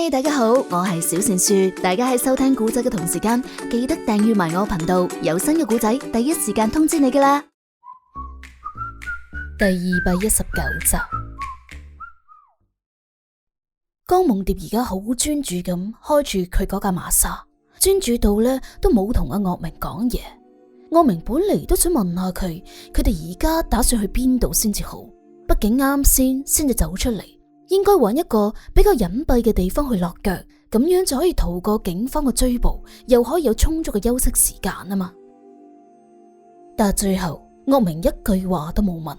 嗨，大家好，我係小善樹，大家喺收聽古仔嘅同時間，記得訂閱埋我頻道，有新嘅古仔第一時間通知你噶啦。第219集，江夢蝶而家好專注咁開住佢嗰架瑪莎，專注到呢都冇同阿岳明講嘢。岳明本嚟都想問下佢哋而家打算去邊度先至好，畢竟啱先至走出嚟，應該揾一個比較隱蔽嘅地方去落腳，咁樣就可以逃過警方嘅追捕，又可以有充足嘅休息時間啊嘛。但係最後岳明一句話都冇問，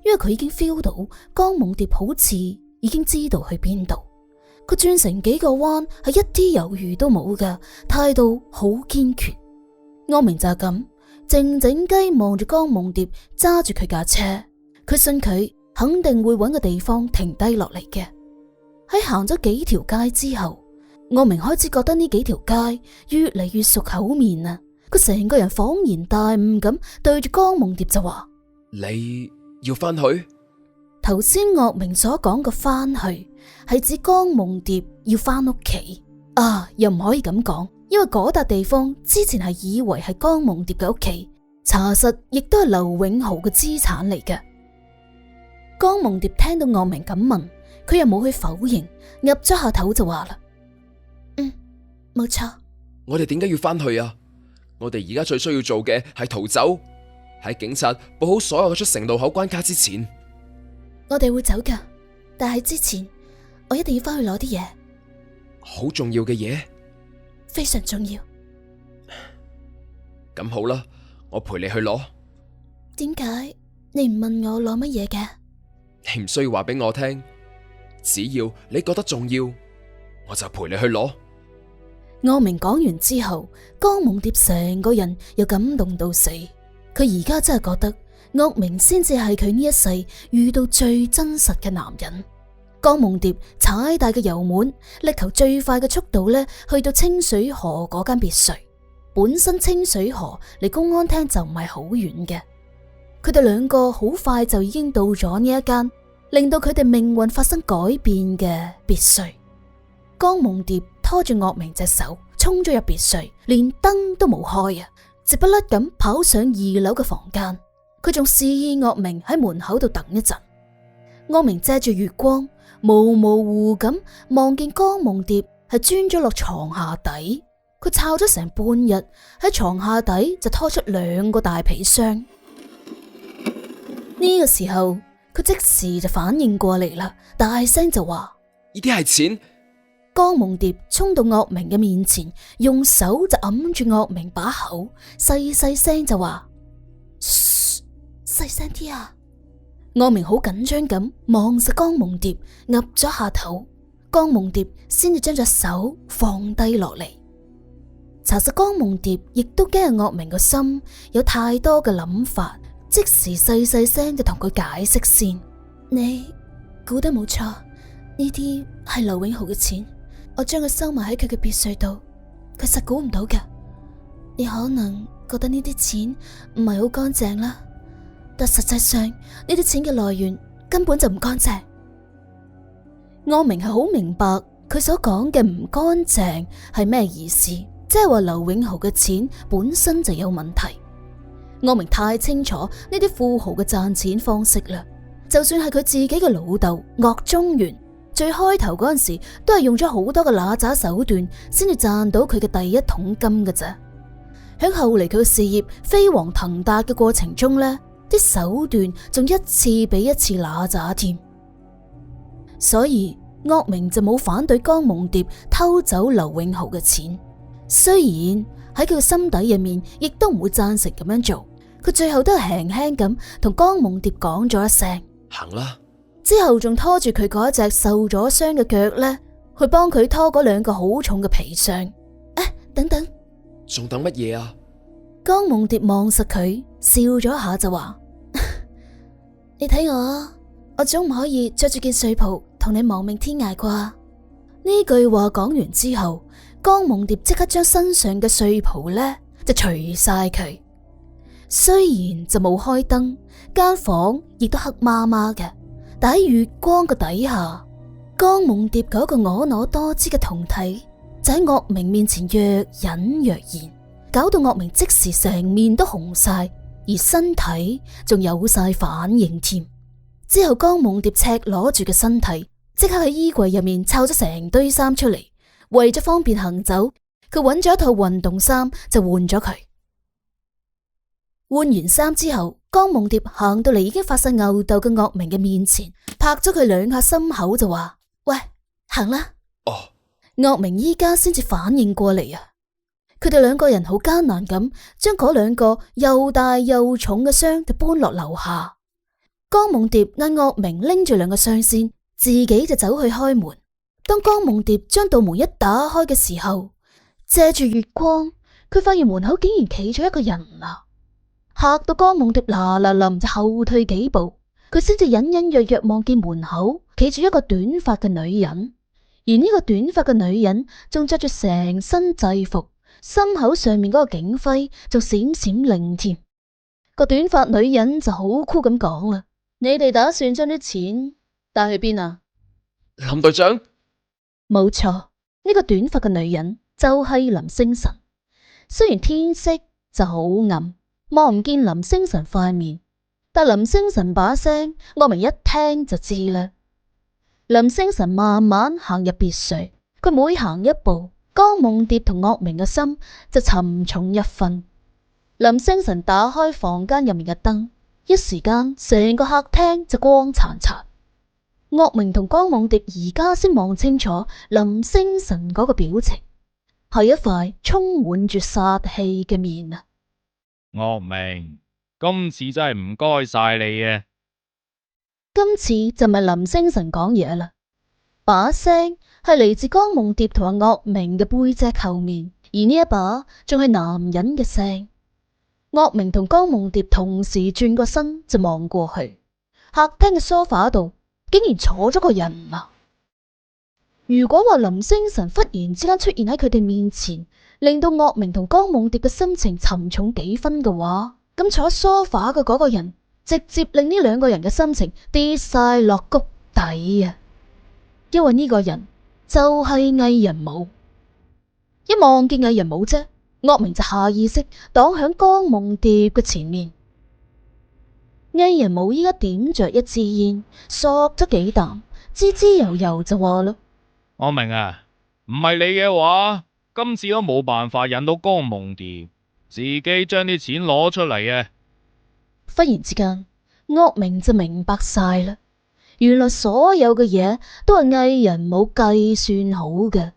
因為佢已經 feel 到江夢蝶好似已經知道去邊度，佢轉成幾個彎係一啲猶豫都冇嘅，態度好堅決。岳明就係咁靜靜雞望住江夢蝶揸住佢架車，佢信佢肯定會揾個地方停低落嚟嘅。喺行咗幾條街之後，岳明開始覺得呢幾條街越嚟越熟口面啊！佢成個人恍然大悟咁對住江夢蝶就話：你要翻去？頭先岳明所講嘅翻去係指江夢蝶要翻屋企啊，又唔可以咁講，因為嗰笪地方之前係以為係江夢蝶嘅屋企，查實亦都係劉永豪嘅資產嚟嘅。江夢蝶聽到岳明咁問，佢又冇去否認，岌咗下頭就話啦：冇錯。我哋點解要翻去啊？我哋而家最需要做嘅係逃走，喺警察布好所有嘅出城路口關卡之前。我哋會走噶，但係之前我一定要翻去攞啲嘢，好重要嘅嘢，非常重要。咁好啦，我陪你去攞。點解你唔問我攞乜嘢嘅？你唔需要話俾我聽，只要你覺得重要，我就陪你去攞。岳明講完之後，江夢蝶成個人又感動到死。佢而家真係覺得岳明先至係佢呢一世遇到最真實嘅男人。江夢蝶踩大嘅油門，力求最快嘅速度呢去到清水河嗰間別墅。本身清水河離公安廳就唔係好遠嘅，佢哋兩個好快就已經到咗呢一間令到佢哋命運發生改變嘅別墅。江夢蝶拖住岳明隻手衝咗入別墅，連燈都冇開啊，直不甩咁跑上2樓嘅房間。佢仲示意岳明喺門口度等一陣。岳明借住月光模模糊咁望見江夢蝶係鑽咗落床下底，佢抄咗成半日喺床下底就拖出2個大皮箱。呢個時候佢即時就反應過嚟啦，大聲就話：呢啲係錢。江夢蝶衝到岳明嘅面前，用手就揞住岳明把口，細細聲就話：噓，細聲啲啊！岳明好緊張咁望實江夢蝶，岌咗下頭，江夢蝶先至將隻手放低落嚟。查實江夢蝶亦都驚岳明個心有太多嘅諗法，即時細細聲就同佢解釋先：你估得冇錯，呢啲係劉永豪嘅錢。我將佢收埋喺佢嘅別墅度，佢實估唔到㗎。你可能覺得呢啲錢唔係好乾淨啦，但實際上呢啲錢嘅來源根本就唔乾淨。岳明係好明白佢所講嘅唔乾淨係咩意思，即係話劉永豪嘅錢本身就有問題。岳明太清楚呢啲富豪嘅賺錢方式啦，就算係佢自己嘅老豆岳中元，最開頭嗰陣時都係用咗好多嘅揦鮓手段先至賺到佢嘅第一桶金嘅啫。響後嚟佢嘅事業飛黃騰達嘅過程中呢，啲手段仲一次比一次揦鮓添。所以岳明就冇反對江夢蝶偷走劉永豪嘅錢，雖然喺佢嘅心底入面亦都唔會贊成咁樣做，佢最後都係輕輕咁同江夢蝶講咗一聲行啦。之後仲拖住佢嗰一隻受咗傷嘅腳呢，去幫佢拖嗰2個好重嘅皮箱。等等，仲等乜嘢啊？江夢蝶望實佢，笑咗下就話：你睇我總唔可以着住件睡袍同你亡命天涯啩？呢句話講完之後，江夢蝶即刻將身上嘅睡袍呢就除晒佢。雖然就冇開燈，間房亦都黑麻麻嘅，但喺月光嘅底下，江夢蝶嗰個婀娜多姿嘅胴體就喺岳明面前若隱若現，搞到岳明即時成面都紅晒，而身體仲有晒反應添。之後江夢蝶赤裸住嘅身體即刻喺衣櫃入面抄咗成堆衫出嚟，為咗方便行走，佢揾咗一套運動衫就換咗佢。換完衫之後，江夢蝶行到嚟已經發晒吽哣嘅岳明嘅面前，拍咗佢兩下心口就話：喂，行啦。哦，岳明依家先至反應過嚟啊！佢哋兩個人好艱難咁將嗰兩個又大又重嘅箱就搬落樓下。江夢蝶嗌岳明拎住兩個箱先，自己就走去開門。當江夢蝶將道門一打開嘅時候，借住月光，佢發現門口竟然企咗一個人啊！嚇到江夢蝶嗱嗱臨就後退幾步，佢先至隱隱約約望見門口企住一個短髮嘅女人，而呢個短髮嘅女人仲着住成身制服，心口上面嗰個警徽仲閃閃亮添。個短髮女人就好酷咁講啦：你哋打算將啲錢帶去邊啊？林隊長，冇錯，呢個短髮嘅女人就係林星辰。雖然天色就好暗，望唔見林星辰塊面，但林星辰把聲，岳明一聽就知啦。林星辰慢慢行入別墅，佢每行一步，江夢蝶同岳明嘅心就沉重一分。林星辰打開房間入面嘅燈，一時間成個客廳就光燦燦。岳明同江夢蝶而家先望清楚林星辰嗰個表情，係一塊充滿住殺氣嘅面啊！岳明，今次真係唔該晒你啊！今次就唔係林星辰講嘢啦，把聲係嚟自江夢蝶同阿岳明嘅背脊後面，而呢一把仲係男人嘅聲。岳明同江夢蝶同時轉個身就望過去，客廳嘅梳化度竟然坐咗個人啊！如果話林星辰忽然之間出現喺佢哋面前，令到岳明同江夢蝶嘅心情沉重幾分嘅話，咁坐喺梳化嘅嗰個人直接令呢兩個人嘅心情跌晒落谷底啊！因為呢個人就係魏仁武。一望見魏仁武啫，岳明就下意識擋響江夢蝶嘅前面。魏仁武依家點着一支煙，嗦咗幾啖，滋滋悠悠就話啦：岳明啊，唔係你嘅話，今次都冇辦法引到江夢蝶，自己將啲錢攞出嚟啊！忽然之間，岳明就明白晒啦，原來所有嘅嘢都係魏仁武計算好嘅。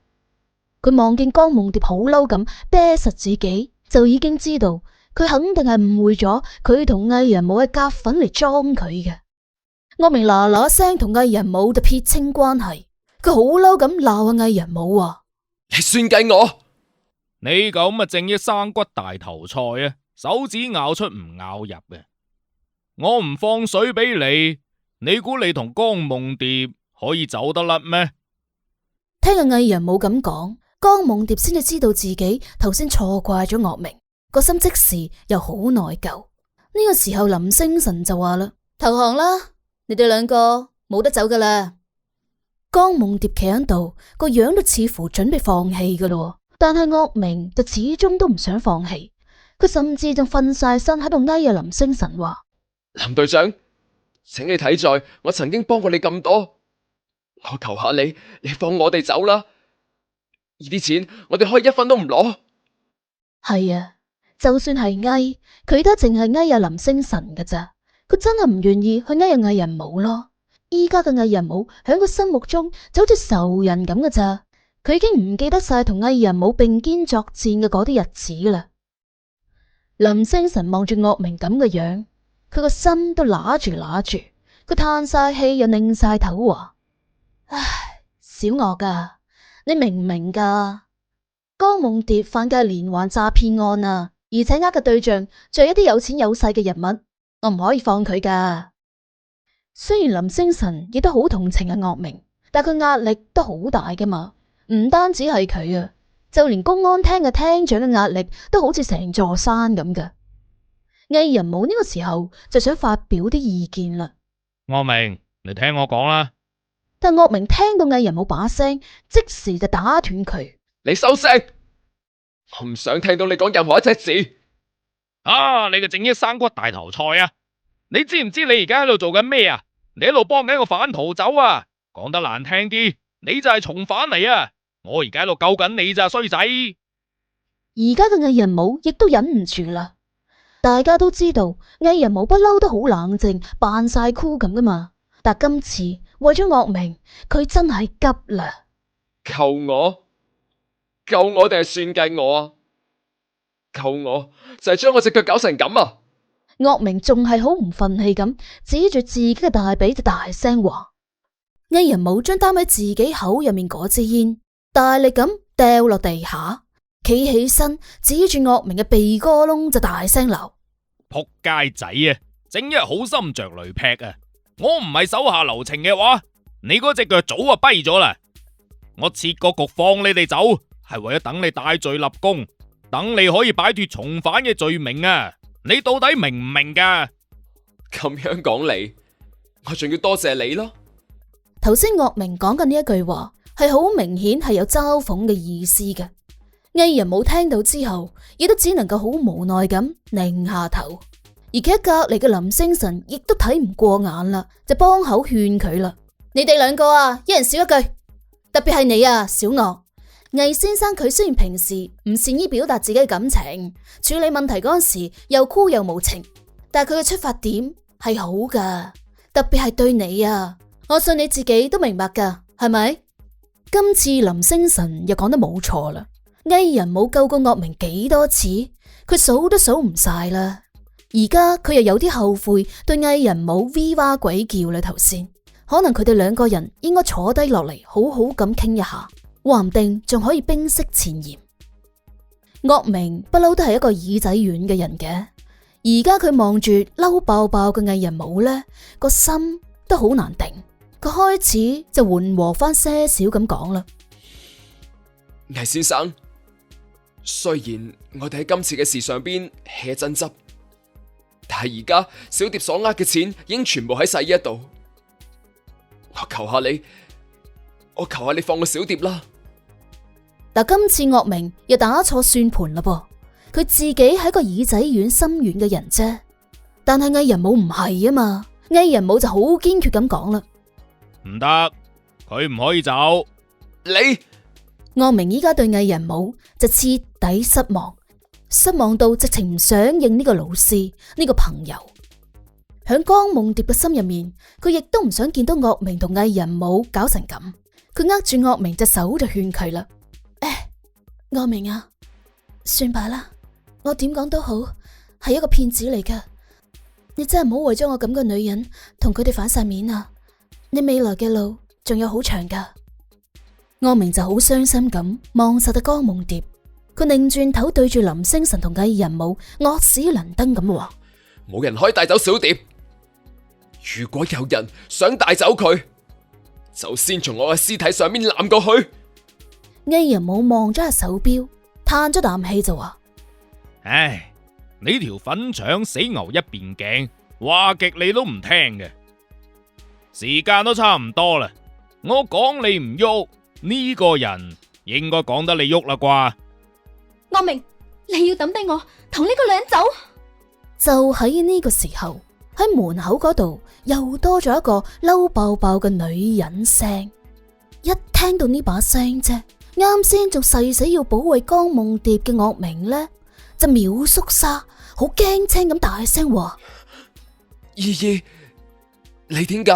佢望見江夢蝶好嬲咁啤實自己，就已經知道佢肯定係誤會咗佢同魏仁武係夾粉嚟裝佢嘅。岳明嗱嗱聲同魏仁武就撇清關係，佢好嬲咁鬧阿魏仁武話：你算計我！你咁啊，正一生骨大頭菜啊，手指咬出唔咬入嘅。我唔放水俾你，你估你同江夢蝶可以走得甩咩？聽阿魏仁武咁講，江夢蝶先至知道自己頭先錯怪咗岳明，個心即時又好內疚。呢個時候林星辰就話啦：投降啦，你哋兩個冇得走噶啦。江夢蝶企喺度，個樣都似乎準備放棄噶咯，但係岳明就始終都唔想放棄，佢甚至仲瞓晒身喺度嗌阿林星辰話：林隊長，請你睇在我曾經幫過你咁多，我求下你，你放我哋走啦！呢啲錢我哋可以一分都唔攞。係啊，就算係嗌，佢都淨係嗌阿林星辰噶咋，佢真係唔願意去嗌阿魏仁武咯。依家嘅魏仁武喺佢心目中就好似仇人咁噶咋，佢已經唔記得晒同魏仁武並肩作戰嘅嗰啲日子啦。林星辰望住岳明咁嘅樣，佢個心都揦住揦住，佢嘆晒氣又擰晒頭話：唉，小岳噶，你明唔明噶？江夢蝶犯嘅係連環詐騙案啊，而且呃嘅對象仲係一啲有錢有勢嘅人物，我唔可以放佢噶。雖然林星辰亦都好同情阿岳明，但佢壓力都好大噶嘛，唔單止係佢啊，就連公安廳嘅廳長嘅壓力都好似成座山咁噶。魏仁武呢個時候就想發表啲意見啦。岳明，你聽我講啦，但岳明聽到魏仁武把聲，即時就打斷佢。你收聲！我唔想聽到你講任何一隻字。啊！你個正一生骨大頭菜啊！你知唔知你而家喺度做緊咩啊？你喺度幫緊個犯逃走啊！講得難聽啲，你就係從犯嚟啊！我而家喺度救緊你咋，衰仔！而家嘅魏仁武亦都忍唔住啦。大家都知道魏仁武不嬲都好冷靜，扮晒酷咁噶嘛。但今次為咗岳明，佢真係急啦。救我？救我定係算計我啊？救我就係將我隻腳搞成咁啊！岳明仲係好唔忿氣咁，指住自己嘅大髀就大聲話：魏仁武將擔喺自己口入面嗰支煙大力咁掉落地下，企起身指住岳明嘅鼻哥窿就大聲鬧：仆街仔啊！正一好心着雷劈啊！我唔係手下留情嘅話，你嗰隻腳早就跛咗啦！我設個局放你哋走，係為咗等你大罪立功，等你可以擺脫從犯嘅罪名啊！你到底明唔明㗎？咁樣講嚟，我仲要多謝你咯。頭先岳明講緊呢一句話，係好明顯係有嘲諷嘅意思嘅。魏仁武聽到之後，亦都只能夠好無奈咁擰下頭。而企喺隔籬嘅林星辰亦都睇唔過眼啦，就幫口勸佢啦：你哋兩個啊，一人少一句，特別係你啊，小岳。魏先生佢雖然平時唔善於表達自己嘅感情，處理問題嗰陣時又酷又無情，但係佢嘅出發點係好噶，特別係對你啊，我信你自己都明白噶，係咪？今次林星辰又講得冇錯啦，魏仁武救過岳明幾多次，佢數都數唔晒啦。而家佢又有啲後悔對魏仁武 V 哇鬼叫啦。頭先可能佢哋兩個人應該坐低落嚟，好好咁傾一下，話唔定仲可以冰釋前嫌。岳明不嬲都係一個耳仔軟嘅人嘅，而家佢望住嬲爆爆嘅魏仁武呢，個心都好難定。佢開始就緩和翻些少咁講啦：魏先生，雖然我哋喺今次嘅事上邊起爭執，但係而家小蝶所呃嘅錢已經全部喺晒呢一度，我求下你放個小蝶啦。嗱，今次岳明又打錯算盤啦噃，佢自己係一個耳仔軟心軟嘅人啫，但係魏仁武唔係啊嘛，魏仁武就好堅決咁講啦：唔得，佢唔可以走。你岳明依家對魏仁武就徹底失望到直情唔想認呢個老師呢個朋友。響江夢蝶嘅心入面，佢亦都唔想見到岳明同魏仁武搞成咁。佢握住岳明隻手就勸佢啦：岳明啊，算罷啦，我點講都好，係一個騙子嚟噶，你真係唔好為咗我咁嘅女人同佢哋反晒面啊！你未來嘅路仲有好長噶。岳明就好傷心咁望實嘅江夢蝶，佢擰轉頭對住林星辰同魏仁武惡死能登咁話：冇人可以帶走小蝶，如果有人想帶走佢，就先從我嘅屍體上面攬過去。魏仁武望咗下手錶，嘆咗啖氣就話：唉，你條粉腸死牛一邊頸，話極你都唔聽嘅。時間都差唔多啦，我講你唔喐，呢個人應該講得你喐啦啩？岳明，你要抌低我，同呢個女人走。就喺呢個時候，喺門口嗰度又多咗一個嬲爆爆嘅女人聲。一聽到呢把聲啫，啱先仲誓死要保衛江夢蝶嘅岳明呢，就秒縮沙，好驚青咁大聲話：姨姨，你點解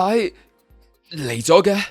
嚟咗嘅？